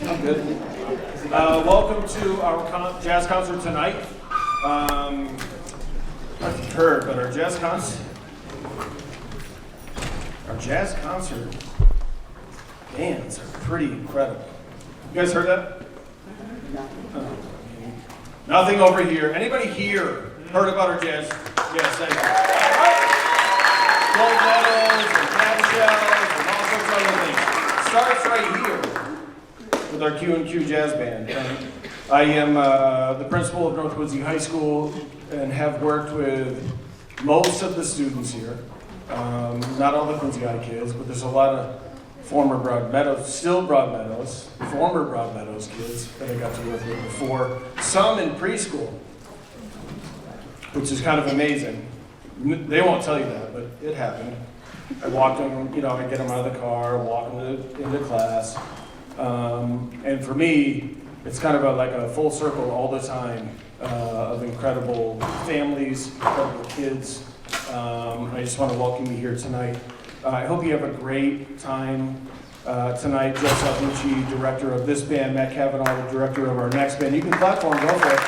I'm good. Welcome to our jazz concert tonight. I don't know if you've heard, but our jazz concert bands are pretty incredible. You guys heard that? Oh. Nothing over here. Anybody here heard about our jazz? Yes, thank you. Gold medals and half shells and all sorts of other things. Starts right here with our Q&Q Jazz Band. And I am the principal of North Quincy High School and have worked with most of the students here. Not all the Quincy High kids, but there's a lot of former Broadmeadows, still Broadmeadows, former Broadmeadows kids that I got to work with before. Some in preschool, which is kind of amazing. They won't tell you that, but it happened. I walked them, I get them out of the car, walk them into class. And for me, it's kind of like a full circle all the time of incredible families, incredible kids. I just want to welcome you here tonight. I hope you have a great time tonight. Joe Salvucci, director of this band, Matt Cavanaugh, the director of our next band. You can clap for him, go for it.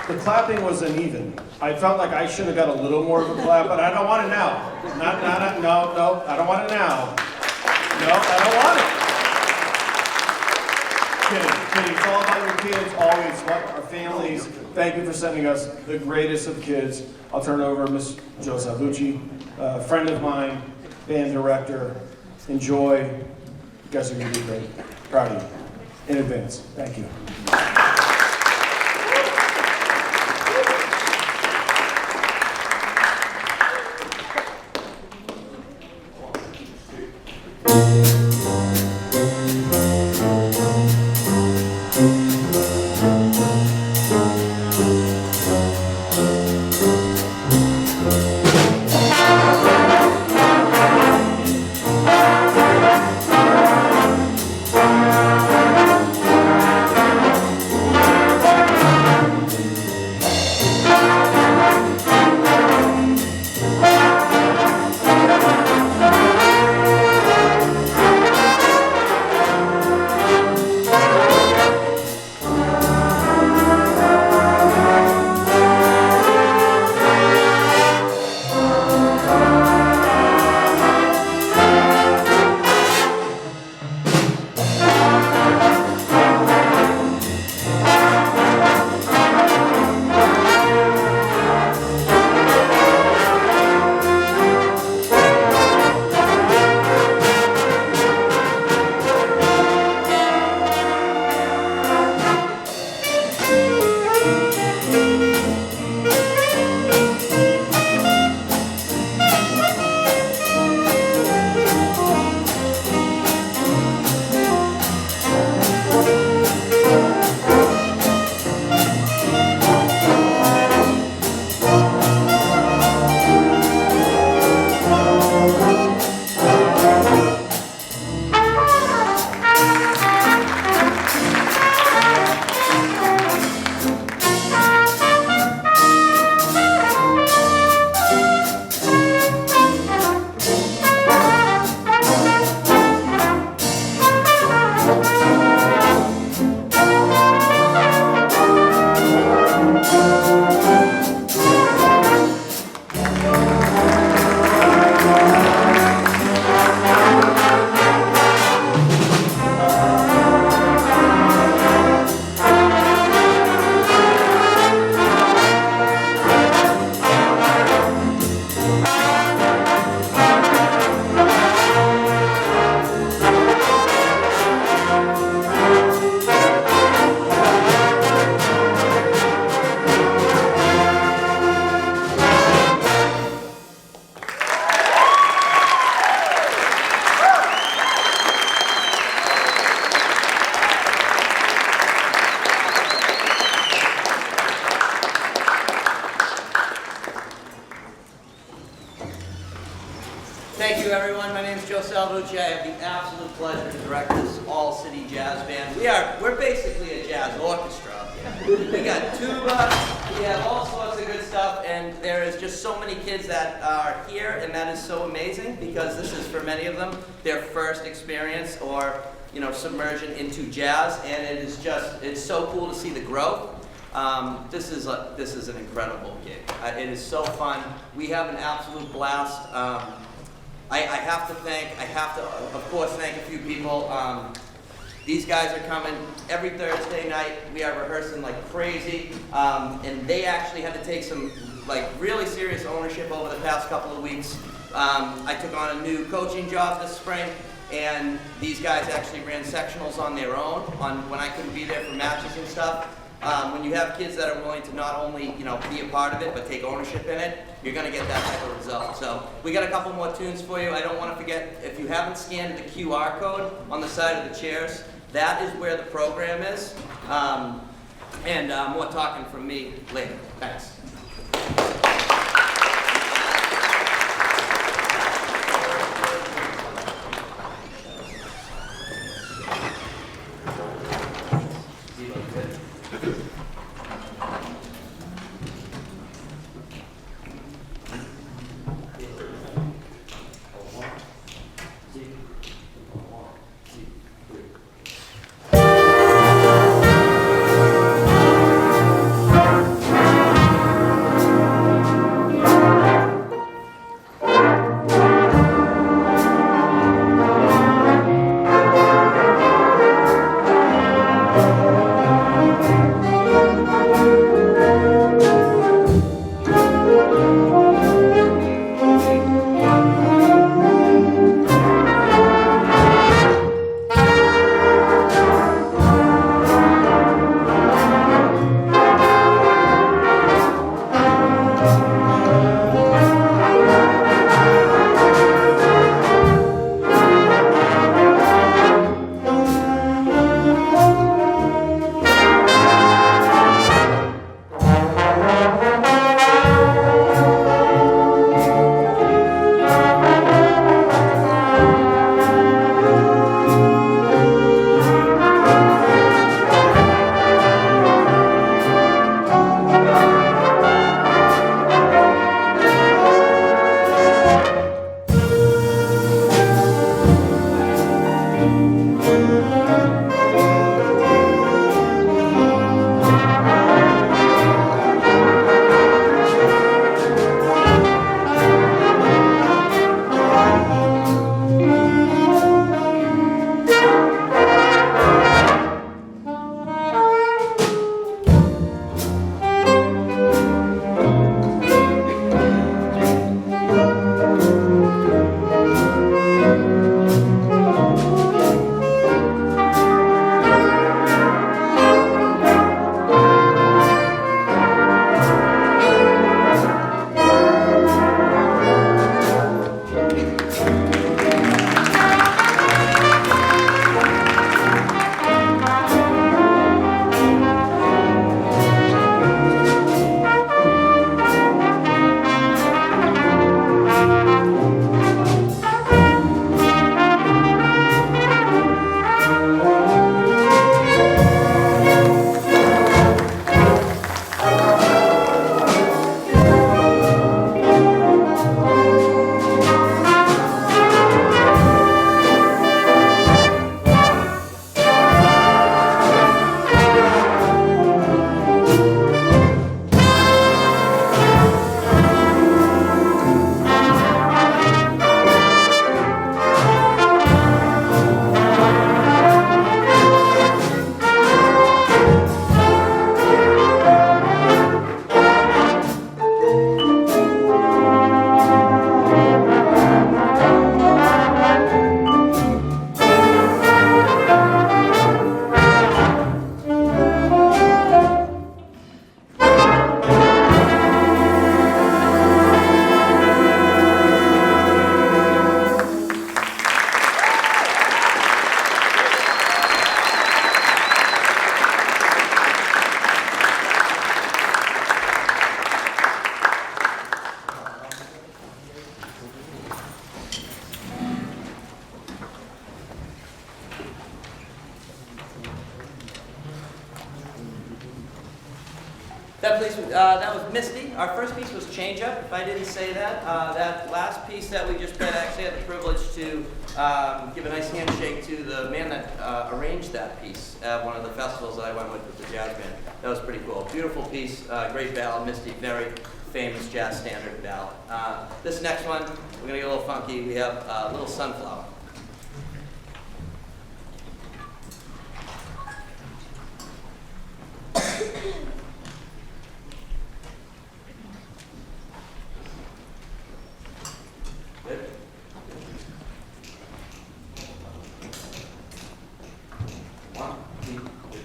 The clapping was uneven. I felt like I should have got a little more of a clap, but I don't want it now. No, I don't want it now. No, I don't want it. Kidding. It's all about your kids, always, our families. Thank you for sending us the greatest of kids. I'll turn it over to Miss Joe Salvucci, a friend of mine, band director. Enjoy. You guys are going to be great. Proud of you. In advance. Thank you. Thank you, everyone. My name is Joe Salvucci. I have the absolute pleasure to direct this all-city jazz band. We're basically a jazz orchestra up here. We got tuba, we have all sorts of good stuff, and there is just so many kids that are here, and that is so amazing because this is for many of them their first experience or submersion into jazz, and it is just, it's so cool to see the growth. This is an incredible gig. It is so fun. We have an absolute blast. I have to, of course, thank a few people. These guys are coming every Thursday night. We are rehearsing like crazy, and they actually had to take some really serious ownership over the past couple of weeks. I took on a new coaching job this spring, and these guys actually ran sectionals on their own when I couldn't be there for matches and stuff. When you have kids that are willing to not only be a part of it but take ownership in it, you're going to get that type of result. So we got a couple more tunes for you. I don't want to forget, if you haven't scanned the QR code on the side of the chairs, that is where the program is. And more talking from me later. Thanks. that was Misty. Our first piece was Change Up, if I didn't say that. That last piece that we just played, I actually had the privilege to give a nice handshake to the man that arranged that piece at one of the festivals that I went with the jazz band. That was pretty cool. Beautiful piece, great ballad, Misty, very famous jazz standard ballad. This next one, we're gonna get a little funky. We have Little Sunflower. Good. One, two, three.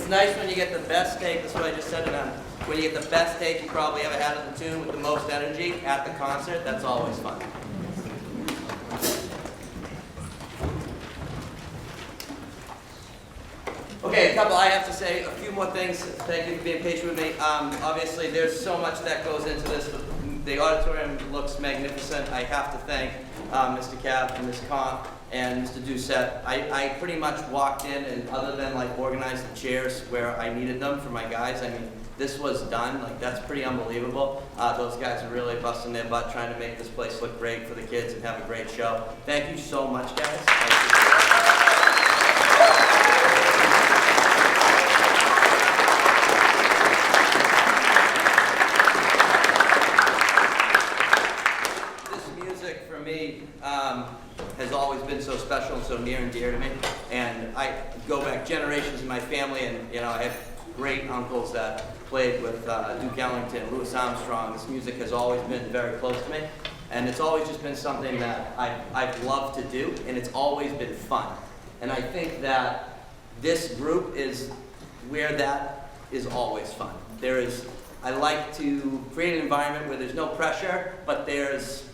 It's nice when you get the best take, that's what I just said to them. When you get the best take you probably ever had of the tune with the most energy at the concert, that's always fun. Okay, I have to say a few more things. Thank you for being patient with me. Obviously, there's so much that goes into this. The auditorium looks magnificent. I have to thank Mr. Cav and Ms. Comp and Mr. Doucette. I pretty much walked in, and other than like organize the chairs where I needed them for my guys, I mean, this was done. Like, that's pretty unbelievable. Those guys are really busting their butt trying to make this place look great for the kids and have a great show. Thank you so much, guys. Has always been so special and so near and dear to me. And I go back generations in my family, and I have great uncles that played with Duke Ellington, Louis Armstrong. This music has always been very close to me. And it's always just been something that I've loved to do, and it's always been fun. And I think that this group is where that is always fun. I like to create an environment where there's no pressure, but there's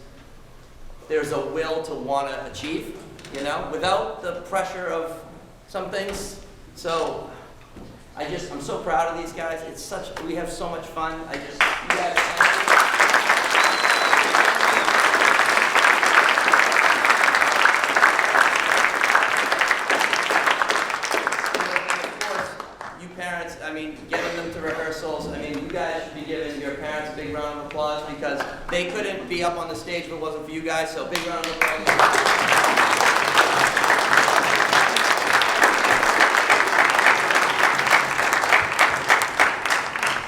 a will to want to achieve, without the pressure of some things. So I'm so proud of these guys. We have so much fun. You guys, parents, getting them to rehearsals, you guys should be giving your parents a big round of applause because they couldn't be up on the stage if it wasn't for you guys, so big round of applause.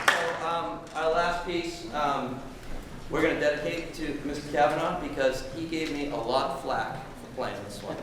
So, our last piece, we're going to dedicate to Mr. Kavanaugh because he gave me a lot of flack for playing this one.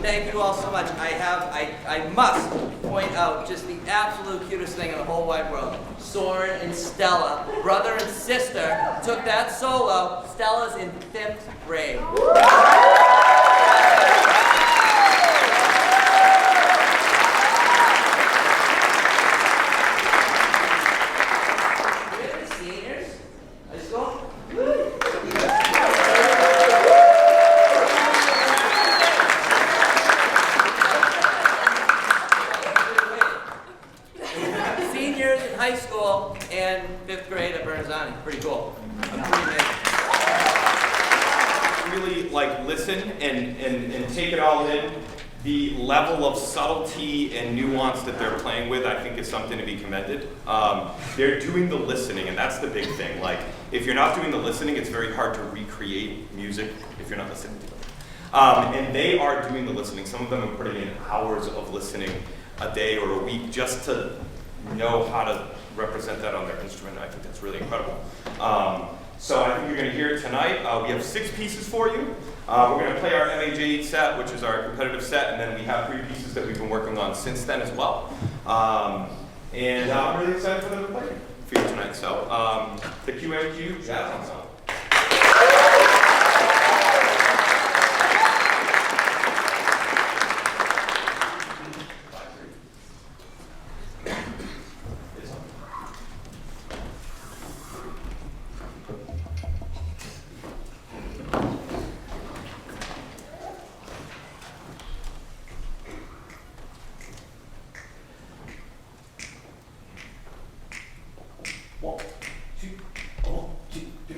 Thank you all so much. I must point out just the absolute cutest thing in the whole wide world. Soren and Stella, brother and sister, took that solo. Stella's in 5th grade. We're the seniors. Let's go. Seniors in high school and 5th grade at Bernazani. Pretty cool. I'm pretty amazing. Really like listen and take it all in. The level of subtlety and nuance that they're playing with, I think, is something to be commended. They're doing the listening, and that's the big thing. Like, if you're not doing the listening, it's very hard to recreate music if you're not listening to it. And they are doing the listening. Some of them are putting in hours of listening a day or a week just to know how to represent that on their instrument. I think that's really incredible. So I think you're going to hear it tonight. We have 6 pieces for you. We're going to play our MAJ set, which is our competitive set, and then we have 3 pieces that we've been working on since then as well. And I'm really excited for them to play for you tonight. So the QMQ Jazz Ensemble. One, two, 1, 2, 3.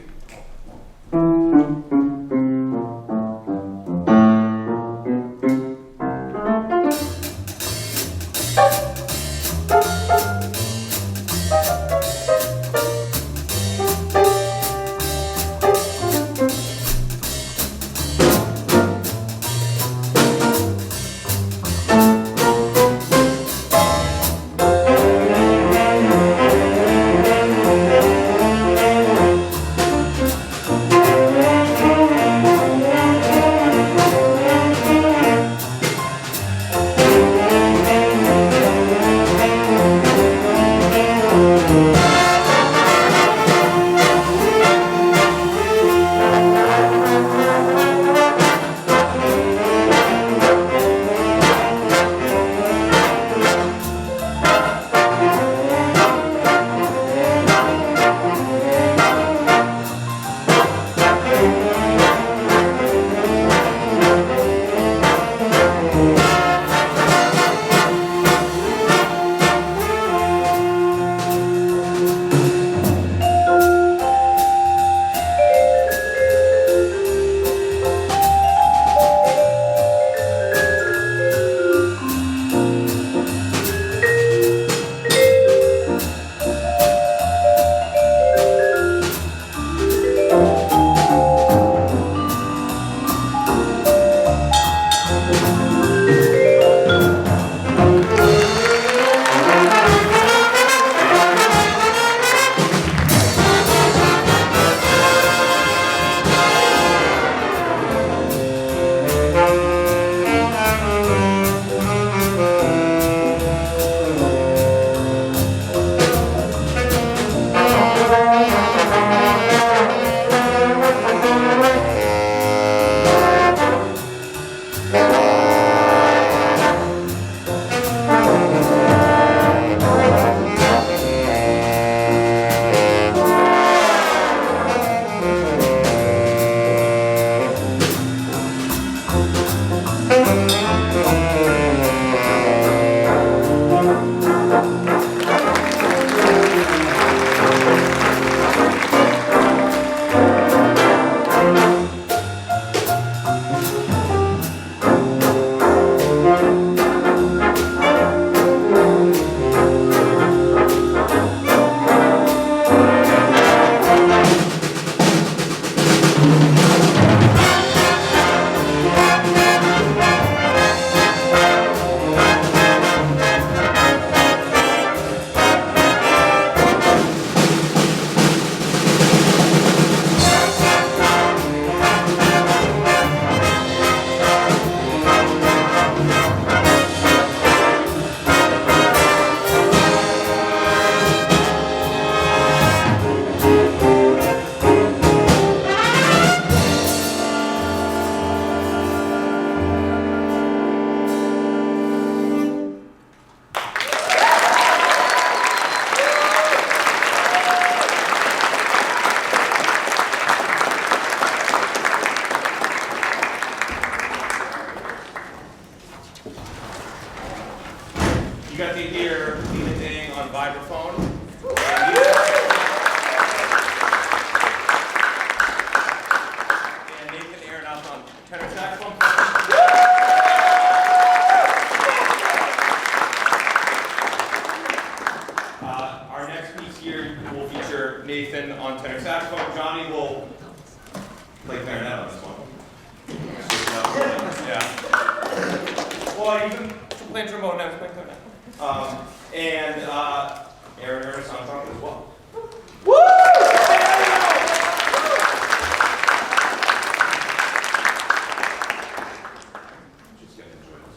You got to hear Lena Dang on vibraphone. And Nathan Aronoff on tenor saxophone. Our next piece here will feature Nathan on tenor saxophone. Johnny will play clarinet on this one. Yeah. Well, you can play trombone now, play clarinet. And Aaron Ernest on trumpet as well. Woo! Just gonna enjoy this.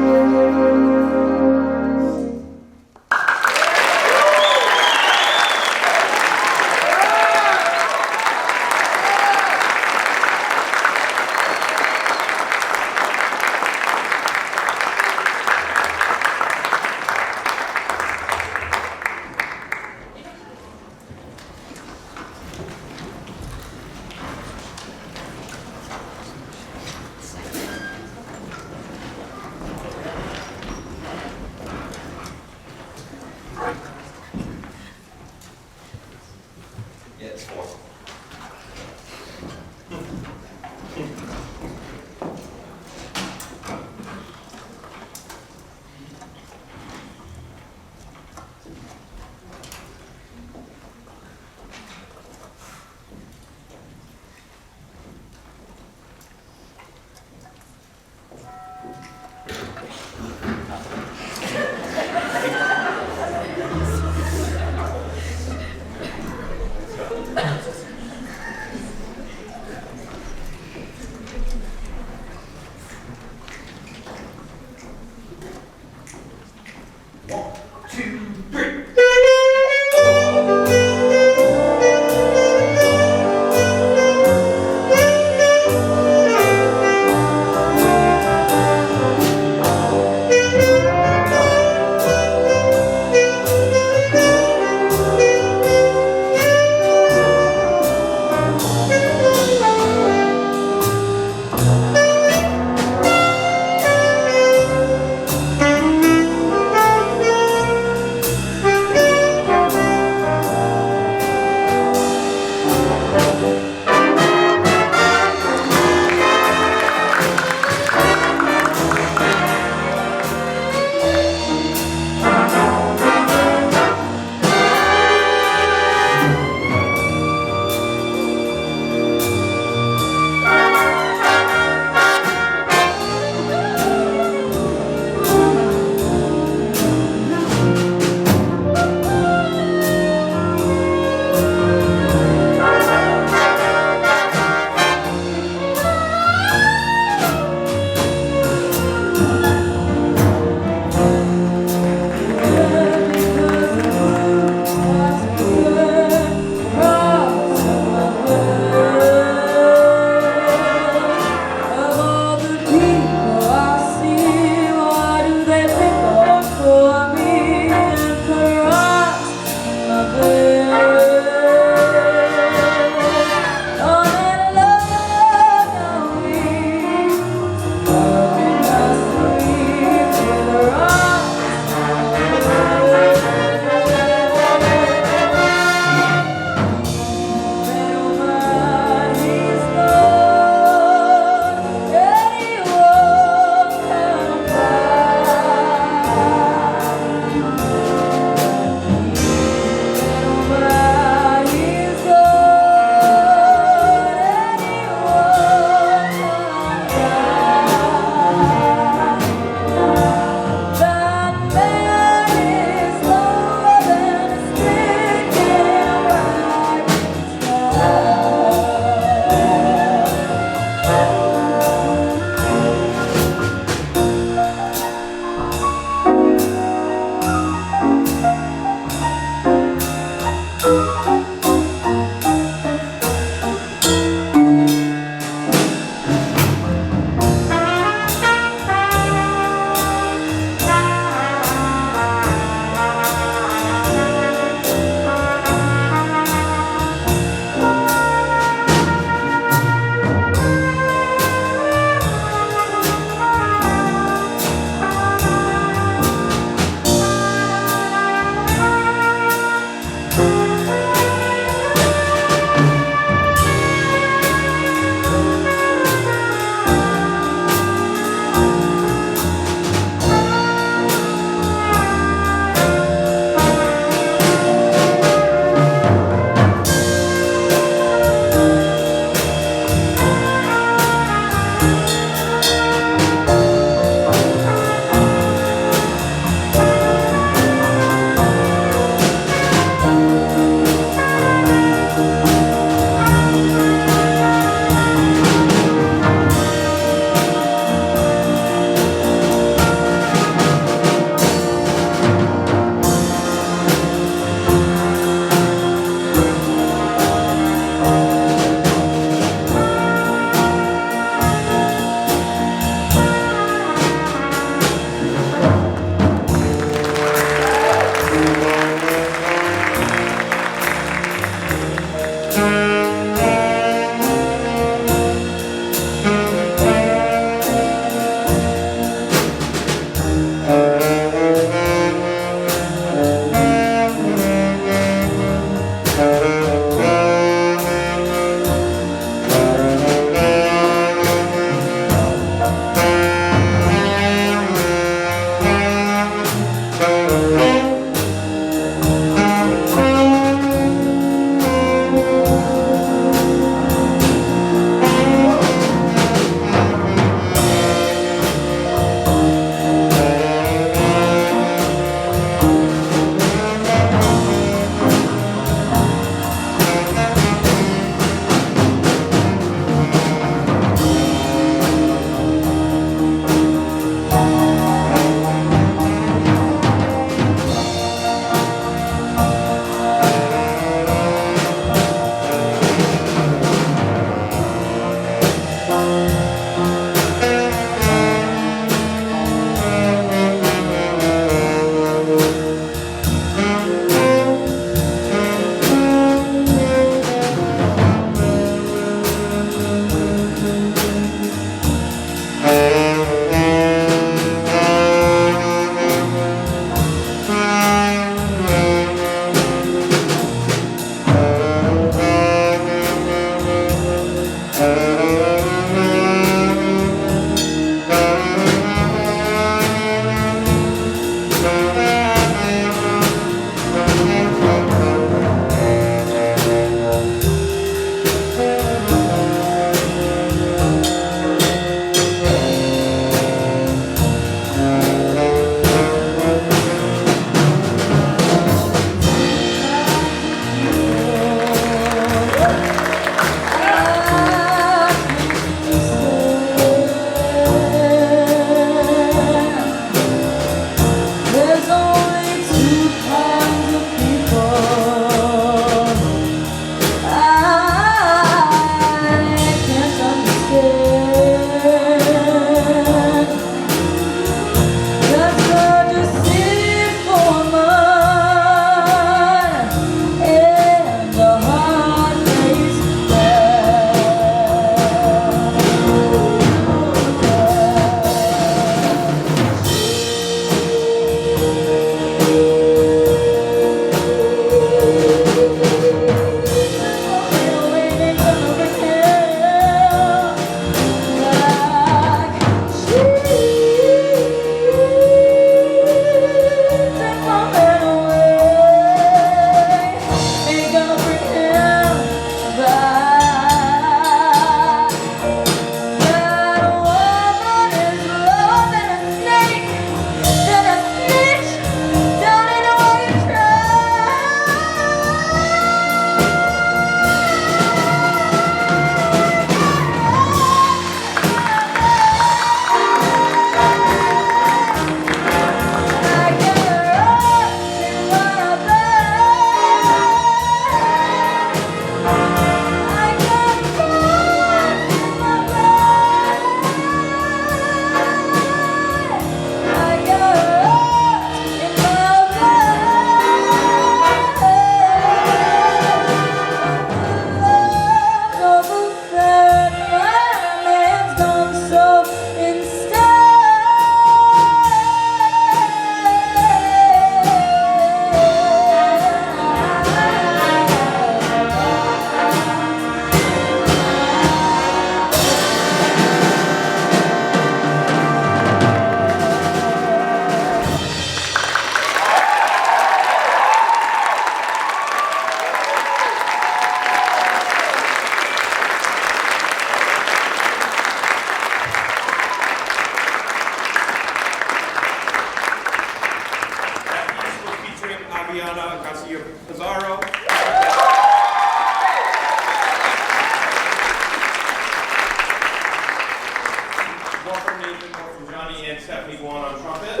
little bit more from Johnny and Stephanie Guan on trumpet.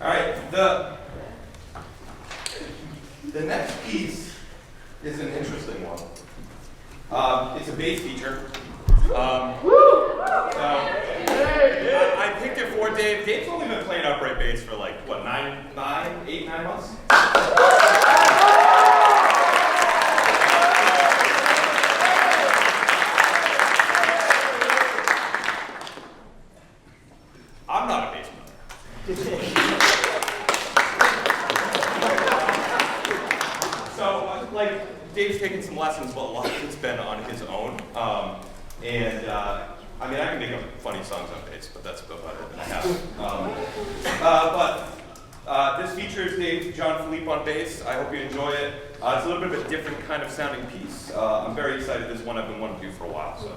All right, the next piece is an interesting one. It's a bass feature. I picked it for Dave. Dave's only been playing upright bass for like, what, 8, 9 months? I'm not a bass player. So, like, Dave's taken some lessons, but a lot of it's been on his own. I mean, I can make up funny songs on bass, but that's about it. I have. This features Dave John Philippe on bass. I hope you enjoy it. It's a little bit of a different kind of sounding piece. I'm very excited. This is one I've been wanting to do for a while. So.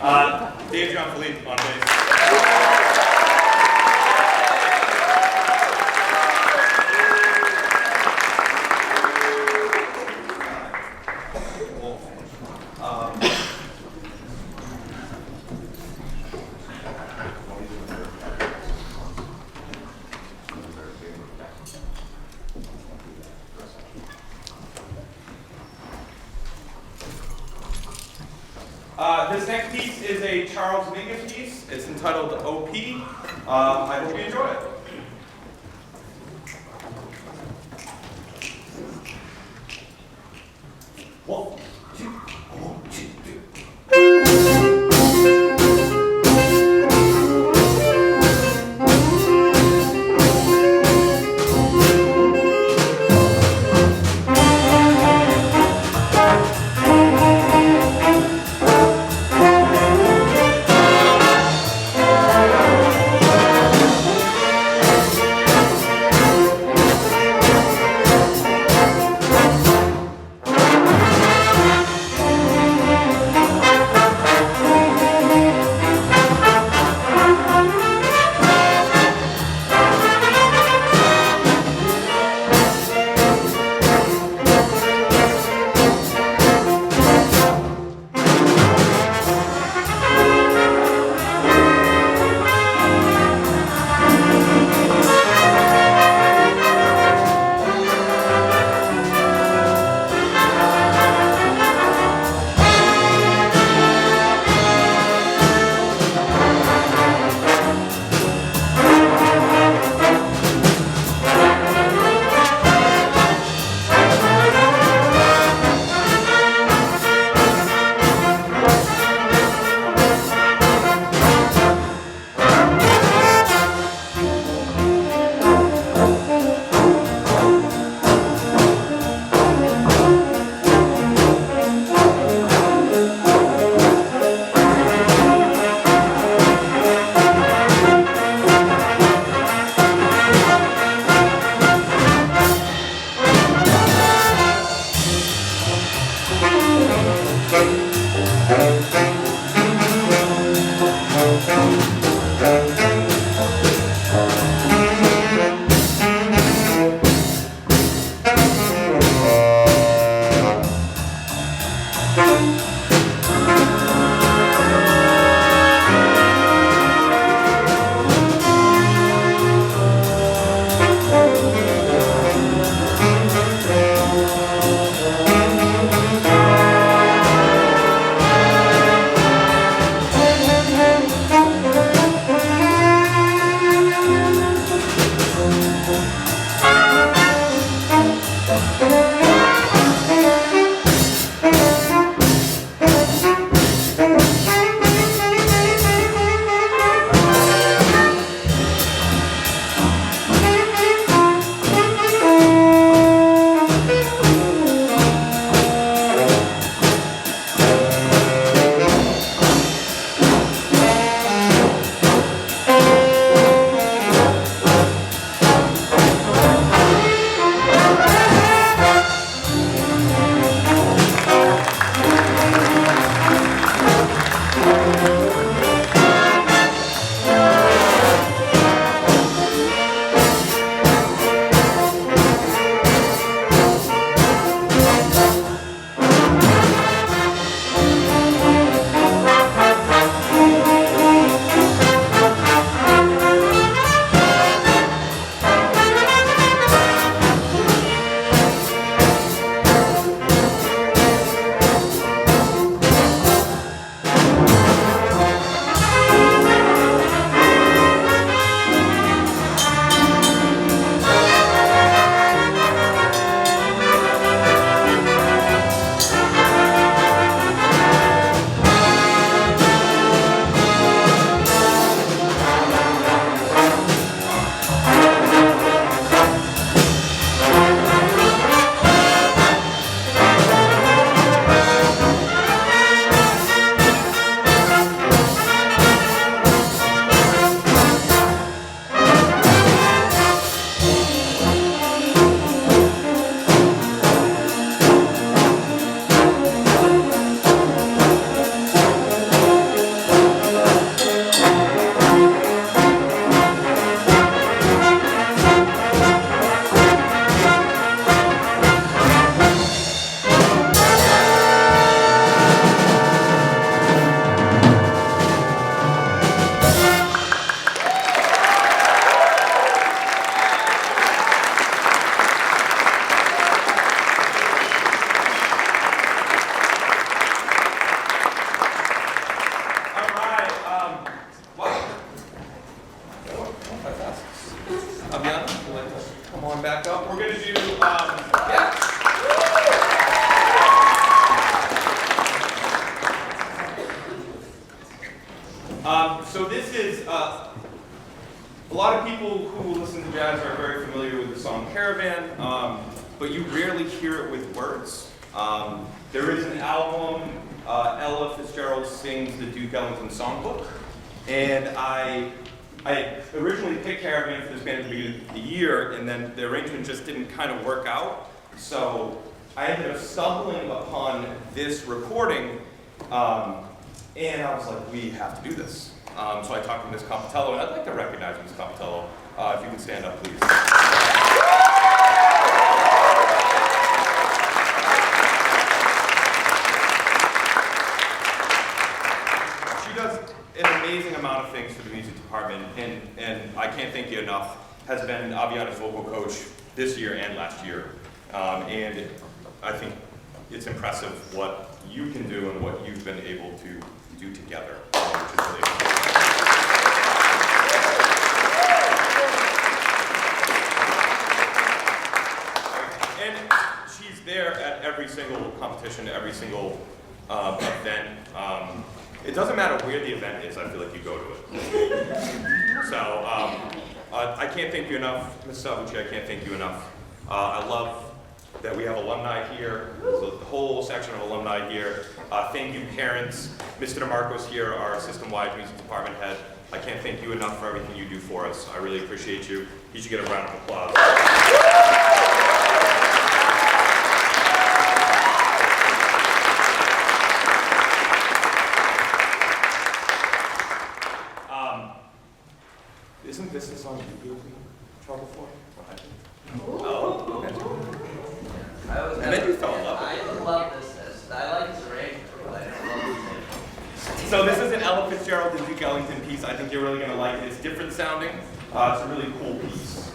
Dave John Philippe on bass. This next piece is a Charles Mingus piece. It's entitled OP. I hope you enjoy it. One, two, one, two, three. Jazz are very familiar with the song Caravan, but you rarely hear it with words. There is an album, Ella Fitzgerald sings the Duke Ellington Songbook, and I originally picked Caravan for this band at the beginning of the year, and then the arrangement just didn't kind of work out. So I ended up stumbling upon this recording, and I was like, we have to do this. So I talked to Ms. Capitello, and I'd like to recognize Ms. Capitello. If you can stand up, please. She does an amazing amount of things for the music department, and I can't thank you enough. Has been Aviana's vocal coach this year and last year. And I think it's impressive what you can do and what you've been able to do together, which is really important. And she's there at every single competition, every single event. It doesn't matter where the event is, I feel like you go to it. So I can't thank you enough, Ms. Salvucci, I can't thank you enough. I love that we have alumni here. There's a whole section of alumni here. Thank you, parents. Mr. DeMarco's here, our system-wide music department head. I can't thank you enough for everything you do for us. I really appreciate you. You should get a round of applause. Isn't this the song you gave me trouble for? Oh, okay. And then you fell in love with it. I love this. I like this arrangement, but I don't love this. So this is an Ella Fitzgerald and Duke Ellington piece. I think you're really going to like it. It's different sounding. It's a really cool piece.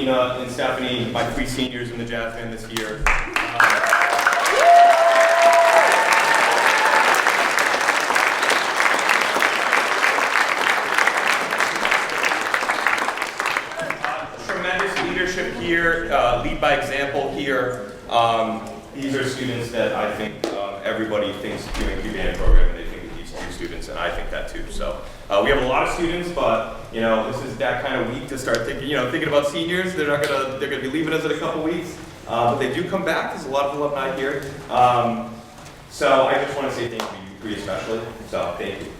Lena and Stephanie, my 3 seniors in the jazz band this year. Tremendous leadership here, lead by example here. These are students that I think everybody thinks QNQ band program, and they think of these 2 students, and I think that too. So we have a lot of students, but this is that kind of week to start thinking, thinking about seniors. They're gonna be leaving us in a couple weeks, but they do come back. There's a lot of alumni here. So I just want to say thank you, pretty especially. So thank you.